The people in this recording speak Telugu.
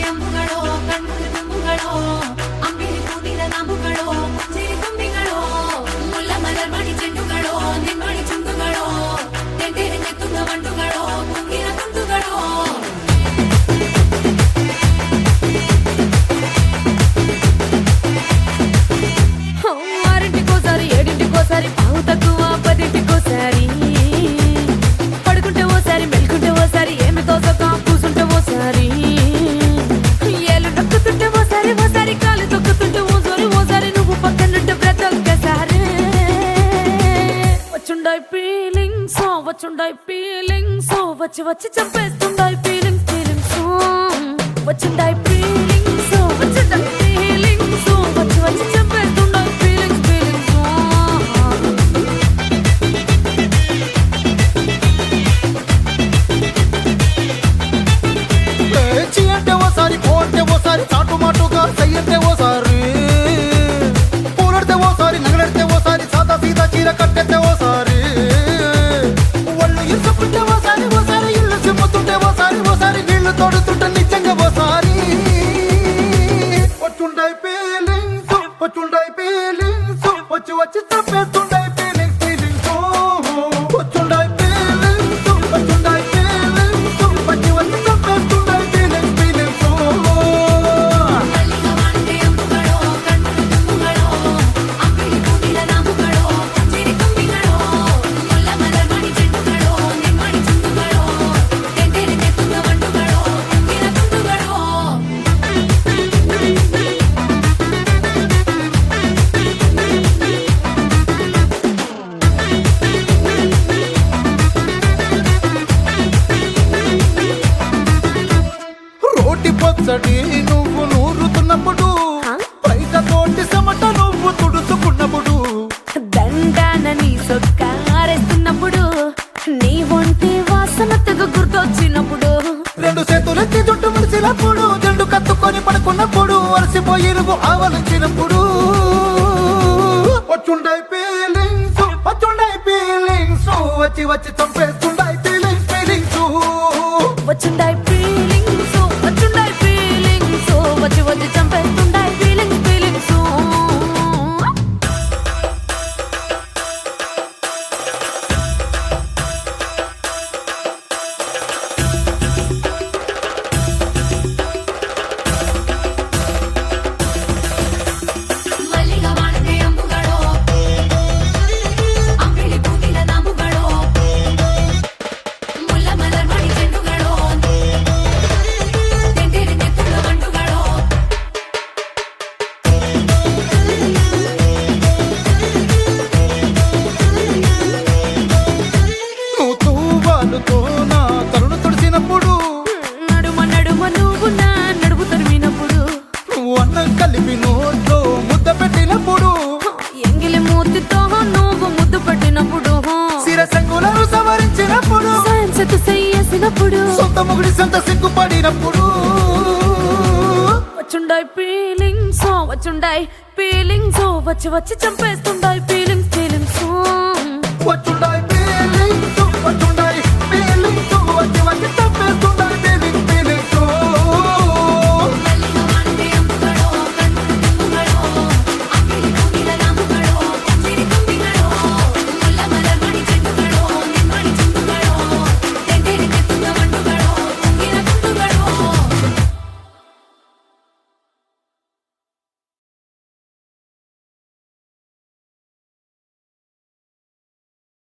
ಅಂಬುಗಳೋ ಕಣ್ಣುಗಳ ತುಂಬುಗಳೋ ಅಂಬಿಲಿ ಕೂದಿದ ನಾಮುಗಳೋ ಸಿರಿ ತುಂಬಿಗಳೋ ಮುಲ್ಲ ಮಲರ್ ಮಣಿ ಚೆಂಡುಗಳೋ ನಿಮ್ಮಣಿ ಚುಂಡುಗಳೋ ತೆಂಟೆರೆ ನೆತ್ತುಂಗ ಮಂಡುಗಳೋ ತುಂಗಿನ ತುಂಡುಗಳೋ ఆరింటికోసారి ఏడింటికోసారి పావు తక్కువ పదింటికోసారి పడుకుంటే ఓసారి మెలుకుంటే ఓసారి ఏమి తోసక కూసుంటే ఓసారి ఏళ్ళు నొక్కుతుంటే ఓసారి ఓసారి కాలు తొక్కుతుంటే ఓసారి ఓసారి నువ్వు పక్కనుంటే బ్రతొక్కసారి వచ్చుండాయి ఫీలింగ్స్ వచ్చి వచ్చి చంపేస్తుండాయి ఫీలింగ్స్ వచ్చుండాయి ఫీలింగ్స్ వచ్చుండాయి ఫీలింగ్స్ వచ్చి వచ్చి చంపేస్తుండాయి ఫీలింగ్స్ పేచి అంటే ఓసారి పోతే ఓసారి చాటు మాటుగా సయ్యంటే ఓసారి పూలడితే ఓసారి నగలడితే ఓసారి సాదా సీదా చీర కట్టెత్తే ఓసారి ఒళ్ళు ఇసుకుంటే ఓసారి ఓసారి ఇల్లు సిమ్ముతుంటే ఓసారి ఓసారి నీళ్లు తోడుతుంటే నిజంగా ఓసారి వచ్చుండాయి ఫీలింగ్స్ వచ్చి వచ్చి తప్పేస్తుండాయి ఫీలింగ్స్ వచ్చుండాయి ఫీలింగ్స్ వచ్చి వచ్చి తప్పేస్తుండాయి ఫీలింగ్స్ మల్లిగా వాడితే అంబుಗಳೋ కಣ್ಣుల తుంబుಗಳೋ అంబిలి కూదిದ నాಮುಗಳೋ సిరి ತುಂಬಿಗಳೋ ముల్ల మలర్ మణి చెండుಗಳೋ నిమ్మణి చుండుಗಳೋ తెంటెರೆ నెత్తుంగ మండుಗಳೋ ತುಂಗಿನ ತುಂಡುಗಳೋ రోటి పచ్చడి నువ్వు నూరుతున్నప్పుడు బయట తోటి సమట నువ్వు తుడుచుకున్నప్పుడు దండాన నీ సొక్కారేస్తున్నప్పుడు నీ ఒంటి వాసన తెగ గుర్తొచ్చినప్పుడు రెండు చేతులెత్తి జుట్టు ముడిచినప్పుడు జండు కత్తుకొని పడుకున్నప్పుడు అలసిపోయి నువ్వు ఆవలించినప్పుడు వచ్చుండాయి ఫీలింగ్స్ వచ్చి వచ్చి చంపేస్తుండాయి ఫీలింగ్స్ వచ్చుండాయి ఫీలింగ్స్ వచ్చి వచ్చి చంపేస్తుండాయి ఫీలింగ్స్ మల్లిగా వాడితే అంబుಗಳೋ అంబిలి కూదిದ ನಾಮುಗಳೋ ముల్ల మలర్ మణి చెండుಗಳೋ తెంటెರೆ నెత్తుంగ మండుಗಳೋ నువ్వు తూవాలుతో నా తరుణ తుడిచినప్పుడు నడుమ నువ్వు నా నడుము తరిమినప్పుడు నువ్వు అన్నం కలిపి నోట్లో ముద్ద పెట్టినప్పుడు ఎంగిలి మూతితో నువ్వు ముద్దు పట్టినప్పుడు శిరసంగులను సవరించినప్పుడు సైన్స్ చెయ్యేసినప్పుడు సొంత ముగుడి సొంత సిగ్గుపడినప్పుడు వచ్చుండాయి ఫీలింగ్స్ వచ్చి వచ్చి చంపేస్తుండాయి ఫీలింగ్స్ వచ్చుండా